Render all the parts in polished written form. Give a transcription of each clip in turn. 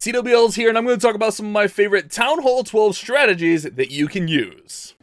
TWL's here, and I'm going to talk about some of my favorite Town Hall 12 strategies that you can use.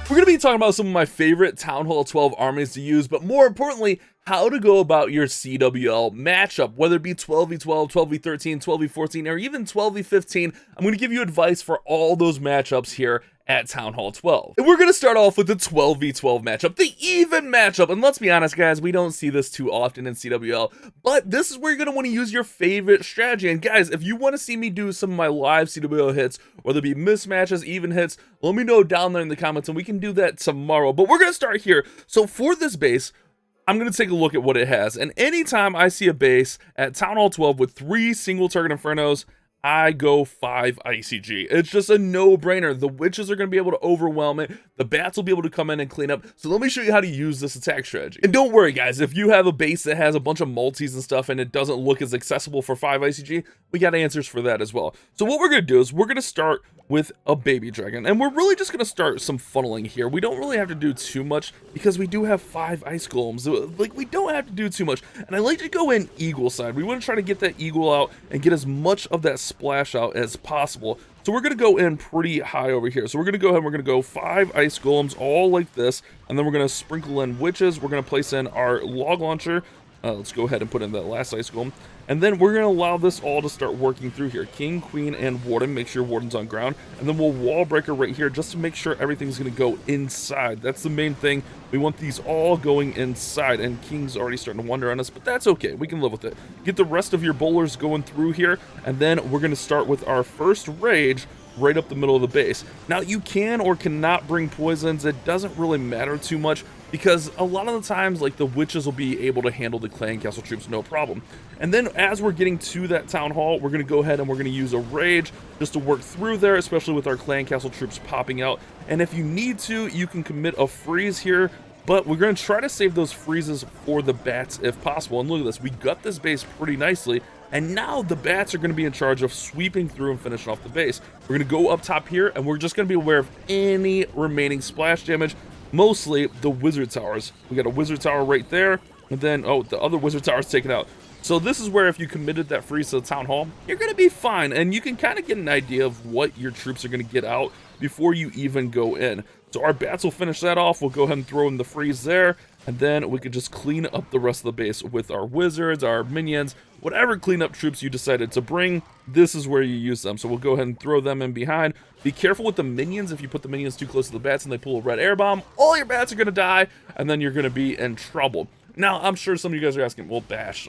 We're going to be talking about some of my favorite Town Hall 12 armies to use, but more importantly, how to go about your CWL matchup, whether it be 12v12, 12v13, 12v14, or even 12v15. I'm going to give you advice for all those matchups here at Town Hall 12. And we're going to start off with the 12v12 matchup, the even matchup. And let's be honest, guys, we don't see this too often in CWL, but this is where you're going to want to use your favorite strategy. And guys, if you want to see me do some of my live CWL hits, whether it be mismatches, even hits, let me know down there in the comments, and we can do that tomorrow. But we're going to start here. So for this base, I'm going to take a look at what it has. And anytime I see a base at Town Hall 12 with 3 single target Infernos, I go 5 Icy G. It's just a no-brainer. The witches are going to be able to overwhelm it. The bats will be able to come in and clean up. So let me show you how to use this attack strategy. And don't worry, guys. If you have a base that has a bunch of multis and stuff and it doesn't look as accessible for 5 Icy G, we got answers for that as well. So what we're going to do is we're going to start with a baby dragon. And we're really just going to start some funneling here. We don't really have to do too much because we do have 5 ice golems. Like, we don't have to do too much. And I like to go in eagle side. We want to try to get that eagle out and get as much of that splash out as possible. So we're going to go in pretty high over here. So we're going to go ahead and we're going to go 5 ice golems all like this, and then we're going to sprinkle in witches. We're going to place in our log launcher. Let's go ahead and put in that last ice golem, and then we're going to allow this all to start working through here. King, queen, and warden. Make sure warden's on ground, and then we'll wall breaker right here just to make sure everything's going to go inside. That's the main thing. We want these all going inside, and king's already starting to wander on us, but that's okay. We can live with it. Get the rest of your bowlers going through here, and then we're going to start with our first rage right up the middle of the base. Now, you can or cannot bring poisons. It doesn't really matter too much, because a lot of the times, like, the witches will be able to handle the clan castle troops no problem. And then as we're getting to that town hall, we're going to go ahead and we're going to use a rage just to work through there, especially with our clan castle troops popping out. And if you need to, you can commit a freeze here, but we're going to try to save those freezes for the bats if possible. And look at this, we got this base pretty nicely, and now the bats are going to be in charge of sweeping through and finishing off the base. We're going to go up top here, and we're just going to be aware of any remaining splash damage, mostly the wizard towers. We got a wizard tower right there, and then, oh, the other wizard tower is taken out. So this is where if you committed that freeze to the town hall, you're going to be fine, and you can kind of get an idea of what your troops are going to get out before you even go in. So our bats will finish that off. We'll go ahead and throw in the freeze there, and then we could just clean up the rest of the base with our wizards, our minions, whatever cleanup troops you decided to bring. This is where you use them. So we'll go ahead and throw them in behind. Be careful with the minions. If you put the minions too close to the bats and they pull a red air bomb, all your bats are going to die, and then you're going to be in trouble. Now, I'm sure some of you guys are asking, well, Bash,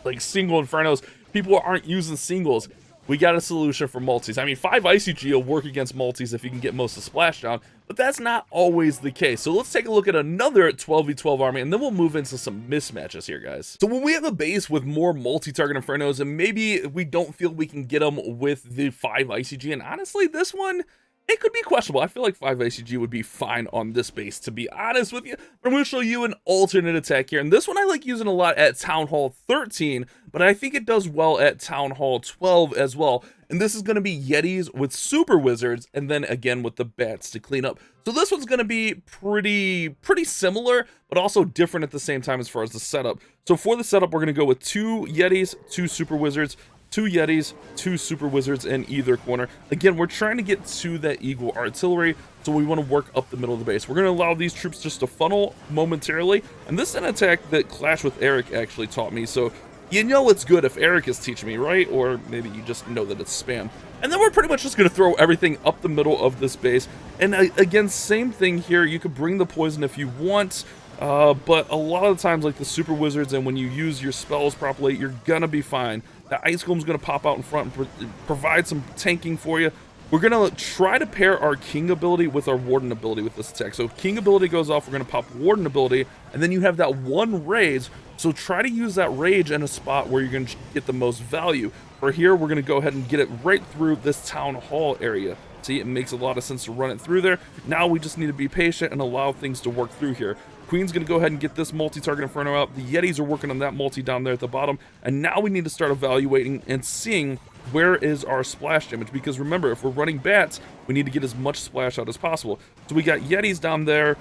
like single Infernos, people aren't using singles. We got a solution for multis. I mean, 5 Icy G will work against multis if you can get most of the splashdown, but that's not always the case. So let's take a look at another 12v12 army, and then we'll move into some mismatches here, guys. So when we have a base with more multi-target Infernos, and maybe we don't feel we can get them with the 5 Icy G, and honestly, this one, it could be questionable. I feel like 5 Icy G would be fine on this base, to be honest with you. I'm going to show you an alternate attack here. And this one I like using a lot at Town Hall 13, but I think it does well at Town Hall 12 as well. And this is going to be Yetis with Super Wizards, and then again with the bats to clean up. So this one's going to be pretty similar, but also different at the same time as far as the setup. So for the setup, we're going to go with 2 Yetis, 2 Super Wizards, 2 Yetis, 2 Super Wizards in either corner. Again, we're trying to get to that eagle artillery, so we want to work up the middle of the base. We're going to allow these troops just to funnel momentarily, and this is an attack that Clash with Eric actually taught me, so you know it's good if Eric is teaching me, right? Or maybe you just know that it's spam. And then we're pretty much just going to throw everything up the middle of this base. And again, same thing here. You could bring the poison if you want, but a lot of the times, like the Super Wizards, and when you use your spells properly, you're going to be fine. The Ice Golem's going to pop out in front and provide some tanking for you. We're going to try to pair our King ability with our Warden ability with this attack. So if King ability goes off, we're going to pop Warden ability, and then you have that one rage. So try to use that rage in a spot where you're going to get the most value. For here, we're going to go ahead and get it right through this Town Hall area. See, it makes a lot of sense to run it through there. Now we just need to be patient and allow things to work through here. Queen's going to go ahead and get this multi-target Inferno out. The Yetis are working on that multi down there at the bottom. And now we need to start evaluating and seeing where is our splash damage. Because remember, if we're running bats, we need to get as much splash out as possible. So we got Yetis down there.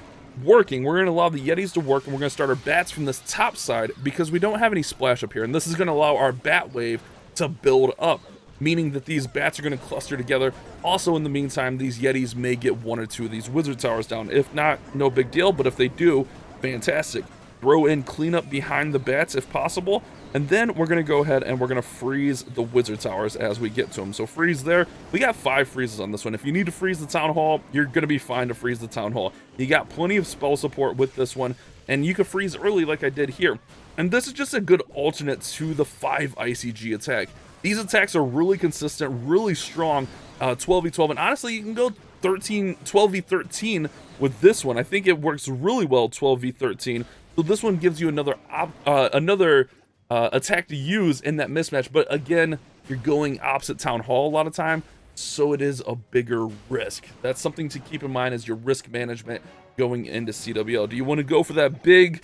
working, we're going to allow the Yetis to work, and we're going to start our bats from this top side because we don't have any splash up here, and this is going to allow our bat wave to build up, meaning that these bats are going to cluster together. Also, in the meantime, these Yetis may get one or two of these wizard towers down. If not, no big deal, but if they do, fantastic. Throw in cleanup behind the bats if possible, and then we're going to go ahead and we're going to freeze the wizard towers as we get to them. So freeze there. We got 5 freezes on this one. If you need to freeze the town hall, you're going to be fine to freeze the town hall. You got plenty of spell support with this one, and you can freeze early like I did here. And this is just a good alternate to the 5 Icy G attack. These attacks are really consistent, really strong, 12v12, and honestly, you can go 12v13 with this one. I think it works really well, 12v13. So this one gives you another attack to use in that mismatch, but again, you're going opposite town hall a lot of time, so it is a bigger risk. That's something to keep in mind as your risk management going into CWL. Do you want to go for that big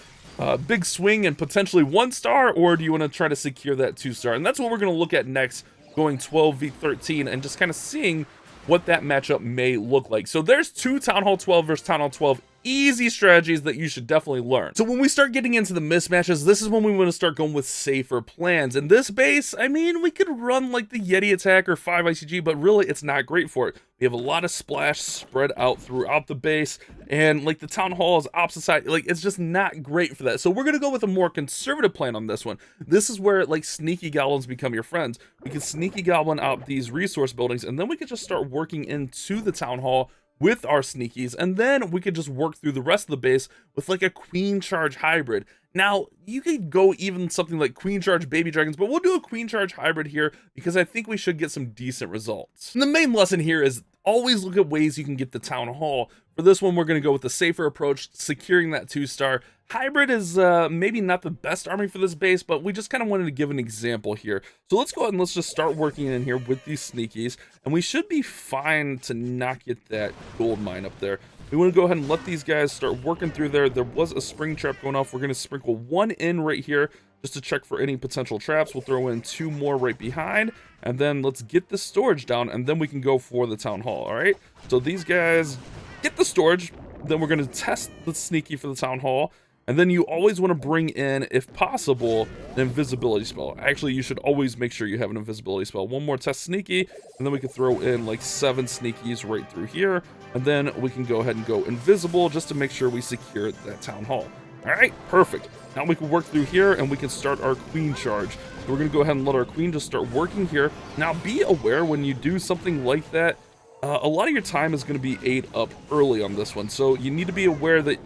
swing and potentially 1-star, or do you want to try to secure that 2-star? And that's what we're going to look at next, going 12v13 and just kind of seeing what that matchup may look like. So there's 2 Town Hall 12 versus Town Hall 12 easy strategies that you should definitely learn. So when we start getting into the mismatches, this is when we want to start going with safer plans. In this base, I mean, we could run like the Yeti attack or 5 ICG, but really it's not great for it. We have a lot of splash spread out throughout the base, and like the town hall is opposite side, like it's just not great for that. So we're gonna go with a more conservative plan on this one. This is where like sneaky goblins become your friends. We can sneaky goblin out these resource buildings, and then we can just start working into the town hall with our sneakies, and then we could just work through the rest of the base with like a queen charge hybrid. Now you could go even something like queen charge baby dragons, but we'll do a queen charge hybrid here because I think we should get some decent results. And the main lesson here is always look at ways you can get the town hall. For this one, we're going to go with the safer approach, securing that 2-star. Hybrid is maybe not the best army for this base, but we just kind of wanted to give an example here. So let's go ahead and let's just start working in here with these sneakies, and we should be fine to not get that gold mine up there. We want to go ahead and let these guys start working through there. There was a spring trap going off. We're going to sprinkle 1 in right here just to check for any potential traps. We'll throw in 2 more right behind, and then let's get the storage down, and then we can go for the town hall. All right, so these guys get the storage, then we're going to test the sneaky for the town hall, and then you always want to bring in, if possible, an invisibility spell. Actually, you should always make sure you have an invisibility spell. 1 more test sneaky, and then we can throw in like 7 sneakies right through here, and then we can go ahead and go invisible just to make sure we secure that town hall. All right, perfect. Now we can work through here, and we can start our queen charge. So we're going to go ahead and let our queen just start working here. Now be aware when you do something like that, a lot of your time is going to be ate up early on this one, so you need to be aware that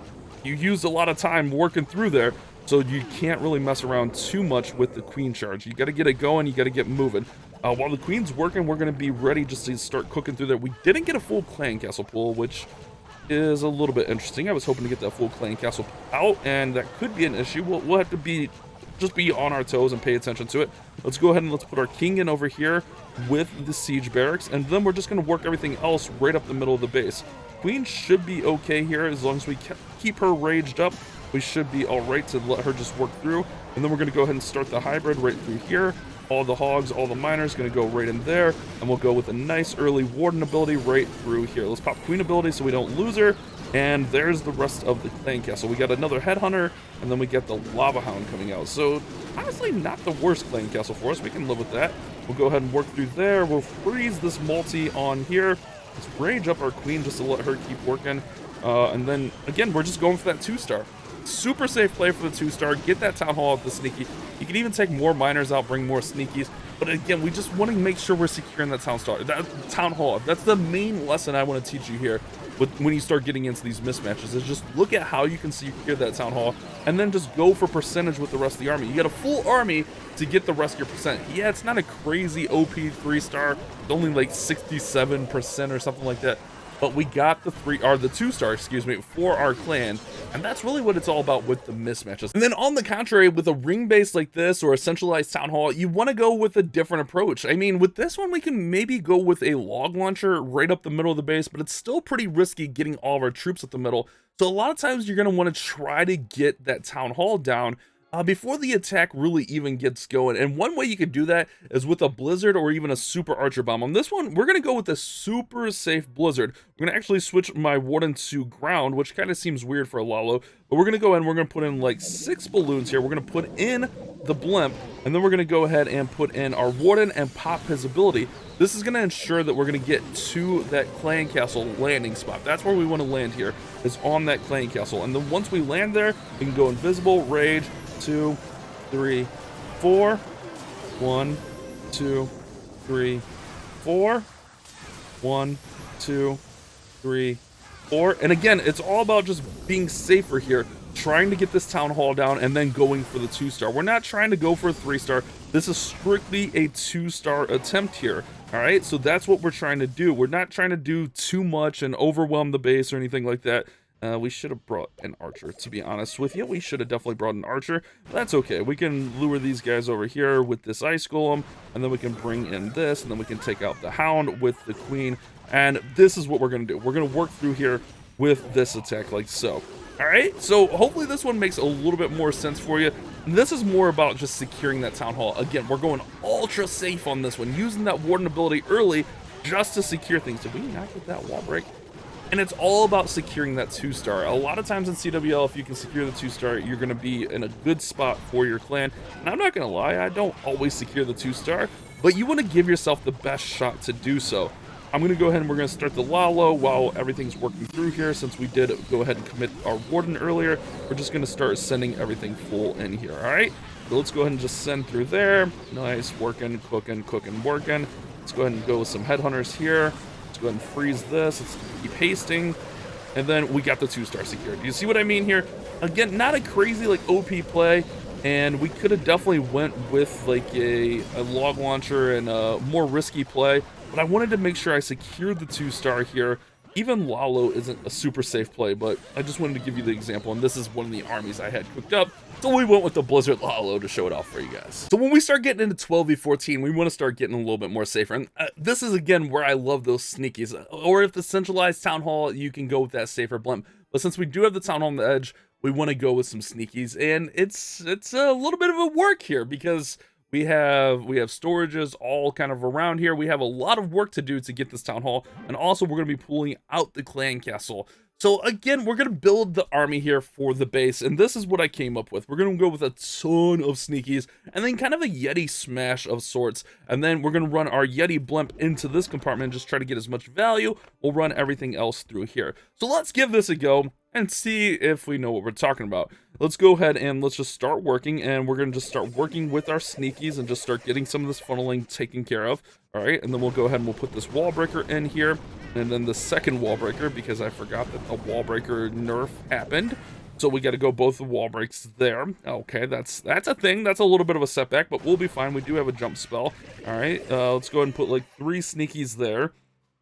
you use a lot of time working through there, so you can't really mess around too much with the queen charge. You got to get it going, you got to get moving. While the queen's working, we're going to be ready just to start cooking through there. We didn't get a full clan castle pool, which is a little bit interesting. I was hoping to get that full clan castle out, and that could be an issue. We'll have to just be on our toes and pay attention to it. Let's go ahead and let's put our king in over here with the siege barracks, and then we're just going to work everything else right up the middle of the base. Queen should be okay here as long as we keep her raged up. We should be all right to let her just work through, and then we're going to go ahead and start the hybrid right through here. All the hogs, all the miners going to go right in there, and we'll go with a nice early warden ability right through here. Let's pop queen ability so we don't lose her, and there's the rest of the clan castle. We got another headhunter, and then we get the lava hound coming out. So honestly, not the worst clan castle for us. We can live with that. We'll go ahead and work through there. We'll freeze this multi on here. Let's rage up our queen just to let her keep working, and then again, we're just going for that 2-star. Super safe play for the 2-star. Get that town hall out the sneaky. You can even take more miners out, bring more sneakies. But again, we just want to make sure we're securing that town hall. That's the main lesson I want to teach you here. When you start getting into these mismatches, is just look at how you can secure that town hall, and then just go for percentage with the rest of the army. You got a full army to get the rest of your percent. Yeah, it's not a crazy OP 3-star. It's only like 67% or something like that. But we got the 2-star, excuse me, for our clan, and that's really what it's all about with the mismatches. And then on the contrary, with a ring base like this or a centralized town hall, you want to go with a different approach. I mean, with this one, we can maybe go with a log launcher right up the middle of the base, but it's still pretty risky getting all of our troops at the middle. So a lot of times you're going to want to try to get that town hall down before the attack really even gets going. And one way you could do that is with a blizzard or even a super archer bomb. On this one, we're going to go with the super safe blizzard. We're going to actually switch my warden to ground, which kind of seems weird for a Lalo, but we're going to go ahead and we're going to put in like 6 balloons here. We're going to put in the blimp, and then we're going to go ahead and put in our warden and pop his ability. This is going to ensure that we're going to get to that clan castle landing spot. That's where we want to land here, is on that clan castle. And then once we land there, we can go invisible, rage, 2, 3, 4. 1, 2, 3, 4. 1, 2, 3, 4. And again, it's all about just being safer here, trying to get this town hall down and then going for the 2-star. We're not trying to go for a 3-star. This is strictly a 2-star attempt here. All right, so that's what we're trying to do. We're not trying to do too much and overwhelm the base or anything like that. We should have brought an archer, to be honest with you. We should have definitely brought an archer. But that's okay. We can lure these guys over here with this ice golem, and then we can bring in this, and then we can take out the hound with the queen. And this is what we're going to do. We're going to work through here with this attack like so. All right, so hopefully this one makes a little bit more sense for you. And this is more about just securing that town hall. Again, we're going ultra safe on this one, using that warden ability early just to secure things. Did we not get that wall break? And it's all about securing that 2-star. A lot of times in CWL, if you can secure the 2-star, you're going to be in a good spot for your clan. And I'm not going to lie, I don't always secure the 2-star, but you want to give yourself the best shot to do so. I'm going to go ahead and we're going to start the Lalo while everything's working through here. Since we did go ahead and commit our warden earlier, we're just going to start sending everything full in here, all right? So let's go ahead and just send through there. Nice, working, cooking, cooking, working. Let's go ahead and go with some headhunters here. Go ahead and freeze this. Let's keep hasting. And then we got the 2-star secured. You see what I mean here? Again, not a crazy like OP play, and we could have definitely went with like a log launcher and a more risky play, but I wanted to make sure I secured the 2-star here. Even Lalo isn't a super safe play, but I just wanted to give you the example, and this is one of the armies I had cooked up, so we went with the Blizzard Lalo to show it off for you guys. So when we start getting into 12v14, we want to start getting a little bit more safer, and this is again where I love those sneakies, or if the centralized town hall, you can go with that safer blimp, but since we do have the town hall on the edge, we want to go with some sneakies, and it's a little bit of a work here, because we have storages all kind of around here. We have a lot of work to do to get this town hall, and also we're going to be pulling out the clan castle. So again, we're going to build the army here for the base, and this is what I came up with. We're going to go with a ton of sneakies, and then kind of a Yeti smash of sorts, and then we're going to run our Yeti blimp into this compartment and just try to get as much value. We'll run everything else through here. So let's give this a go and see if we know what we're talking about. Let's go ahead and let's just start working, and we're going to just start working with our sneakies and just start getting some of this funneling taken care of. All right, and then we'll go ahead and we'll put this wall breaker in here, and then the second wall breaker, because I forgot that the wall breaker nerf happened. So we got to go both the wall breaks there. Okay, that's a thing. That's a little bit of a setback, but we'll be fine. We do have a jump spell. All right, let's go ahead and put like 3 sneakies there.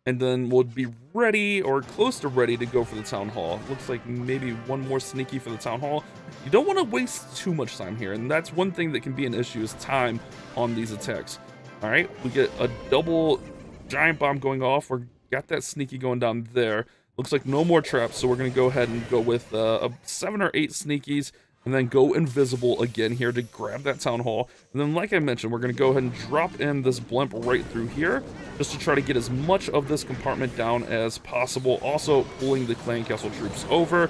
And then we'll be ready, or close to ready, to go for the town hall. Looks like maybe 1 more sneaky for the town hall. You don't want to waste too much time here, and that's one thing that can be an issue, is time on these attacks. All right, we get a double giant bomb going off. We got that sneaky going down there. Looks like no more traps, so we're going to go ahead and go with 7 or 8 sneakies, and then go invisible again here to grab that town hall. And then, like I mentioned, we're going to go ahead and drop in this blimp right through here, just to try to get as much of this compartment down as possible. Also pulling the clan castle troops over.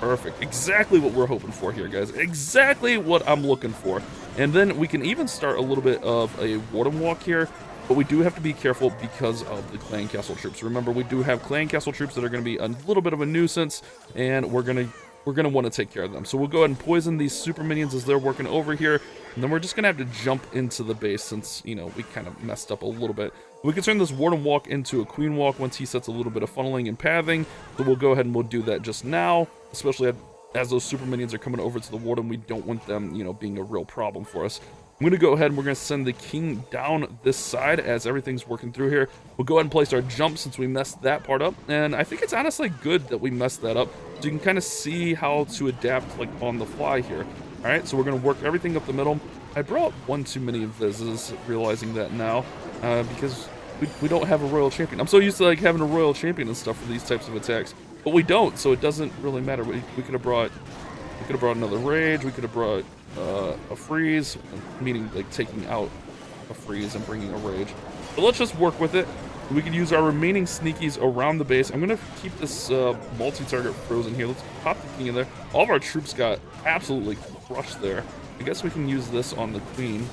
Perfect. Exactly what we're hoping for here, guys. Exactly what I'm looking for. And then we can even start a little bit of a warden walk here, but we do have to be careful because of the clan castle troops. Remember, we do have clan castle troops that are going to be a little bit of a nuisance, and we're going to want to take care of them. So we'll go ahead and poison these super minions as they're working over here, and then we're just going to have to jump into the base since, you know, we kind of messed up a little bit. We can turn this warden walk into a queen walk once he sets a little bit of funneling and pathing, so we'll go ahead and we'll do that just now, especially as those super minions are coming over to the warden. We don't want them, you know, being a real problem for us. I'm going to go ahead and we're going to send the king down this side as everything's working through here. We'll go ahead and place our jump since we messed that part up. And I think it's honestly good that we messed that up, so you can kind of see how to adapt like on the fly here. All right, so we're going to work everything up the middle. I brought one too many Vizes, realizing that now, because we don't have a royal champion. I'm so used to like having a royal champion and stuff for these types of attacks, but we don't, so it doesn't really matter. We could have brought We could have brought another rage. We could have brought a freeze, meaning like taking out a freeze and bringing a rage. But let's just work with it. We could use our remaining sneakies around the base. I'm gonna keep this multi-target frozen here. Let's pop the king in there. All of our troops got absolutely crushed there. I guess we can use this on the queen.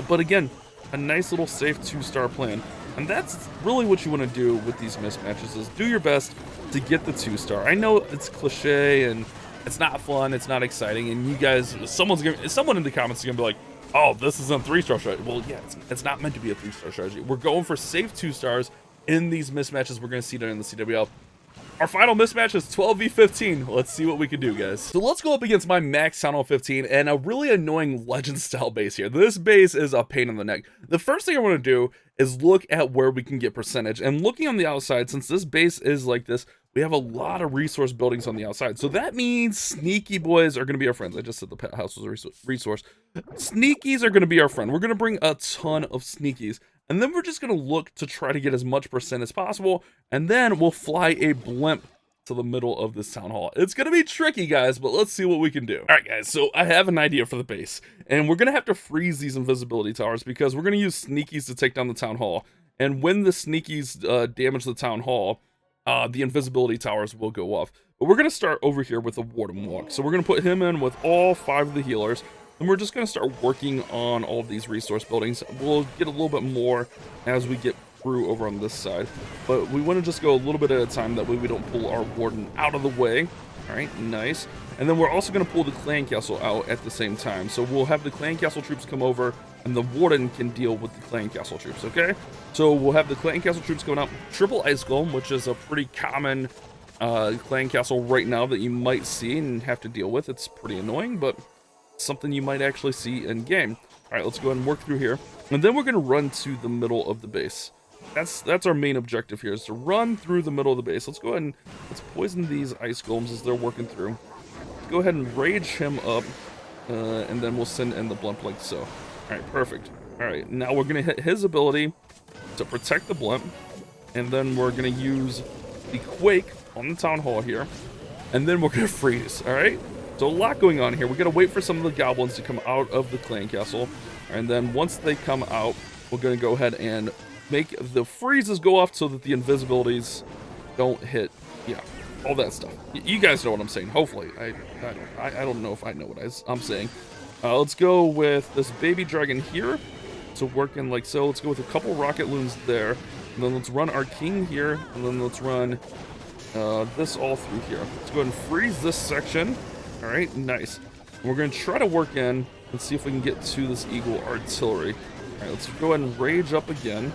But again, a nice little safe 2-star plan. And that's really what you want to do with these mismatches, is do your best to get the 2-star. I know it's cliche and it's not fun, it's not exciting, and you guys, someone in the comments is gonna be like, oh, this isn't 3-star strategy. Well, yeah, it's not meant to be a 3-star strategy. We're going for safe 2-stars in these mismatches we're gonna see during the CWL. Our final mismatch is 12v15. Let's see what we can do, guys. So let's go up against my max Town Hall 15 and a really annoying legend style base here. This base is a pain in the neck. The first thing I want to do is look at where we can get percentage. And looking on the outside, since this base is like this, we have a lot of resource buildings on the outside. So that means sneaky boys are going to be our friends. I just said the pet house was a resource. Sneakies are going to be our friend. We're going to bring a ton of sneakies. And then we're just going to look to try to get as much percent as possible. And then we'll fly a blimp to the middle of this town hall. It's going to be tricky, guys, but let's see what we can do. All right, guys, so I have an idea for the base. And we're going to have to freeze these invisibility towers because we're going to use sneakies to take down the town hall. And when the sneakies damage the town hall, the invisibility towers will go off. But we're going to start over here with a warden walk. So we're going to put him in with all 5 of the healers. And we're just going to start working on all of these resource buildings. We'll get a little bit more as we get through over on this side. But we want to just go a little bit at a time. That way we don't pull our warden out of the way. All right, nice. And then we're also going to pull the clan castle out at the same time. So we'll have the clan castle troops come over. And the warden can deal with the clan castle troops, okay? So we'll have the clan castle troops going out. Triple ice golem, which is a pretty common clan castle right now that you might see and have to deal with. It's pretty annoying, but something you might actually see in game. All right, let's go ahead and work through here, and then we're going to run to the middle of the base. That's our main objective here, is to run through the middle of the base. Let's go ahead and let's poison these ice golems as they're working through. Go ahead and rage him up, and then we'll send in the blimp like so. All right, perfect. All right, now we're going to hit his ability to protect the blimp, and then we're going to use the quake on the town hall here, and then we're going to freeze. All right. So a lot going on here. We got to wait for some of the goblins to come out of the clan castle. And then once they come out, we're going to go ahead and make the freezes go off so that the invisibilities don't hit. Yeah, all that stuff. You guys know what I'm saying, hopefully. I don't know if I know what I'm saying. Let's go with this baby dragon here. So working like so. Let's go with a couple rocket loons there. And then let's run our king here. And then let's run this all through here. Let's go ahead and freeze this section. All right, nice. And we're going to try to work in and see if we can get to this eagle artillery. All right, let's go ahead and rage up again.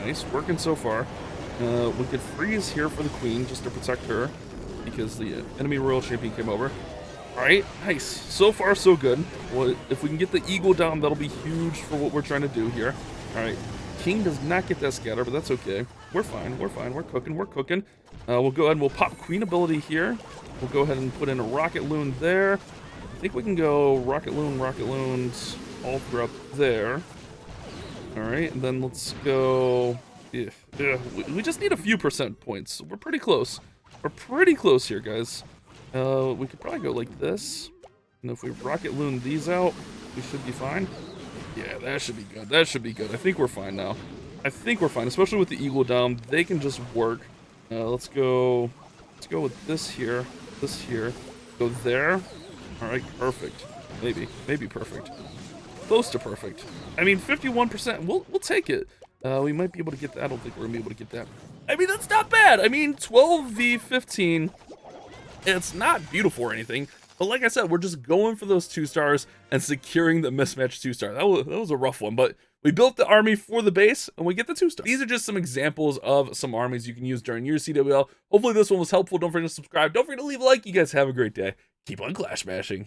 Nice, working so far. We could freeze here for the queen just to protect her because the enemy royal champion came over. All right, nice. So far, so good. Well, if we can get the eagle down, that'll be huge for what we're trying to do here. All right, king does not get that scatter, but that's okay. We're fine, we're fine. We're cooking, we're cooking. We'll go ahead and we'll pop queen ability here. We'll go ahead and put in a rocket loon there. I think we can go rocket loons all throughout there. All right, and then let's go. We just need a few percent points. We're pretty close. We're pretty close here, guys. We could probably go like this. And if we rocket loon these out, we should be fine. Yeah, that should be good. That should be good. I think we're fine now. I think we're fine, especially with the eagle down. They can just work. Let's go with this here. This here, go there. All right, perfect. Maybe perfect. Close to perfect. I mean, 51%. We'll take it. We might be able to get that. I don't think we're gonna be able to get that. I mean, that's not bad. I mean, 12v15. It's not beautiful or anything, but like I said, we're just going for those 2-stars and securing the mismatch 2-star. That was a rough one, but we built the army for the base, and we get the 2-star. These are just some examples of some armies you can use during your CWL. Hopefully this one was helpful. Don't forget to subscribe. Don't forget to leave a like. You guys have a great day. Keep on clash mashing.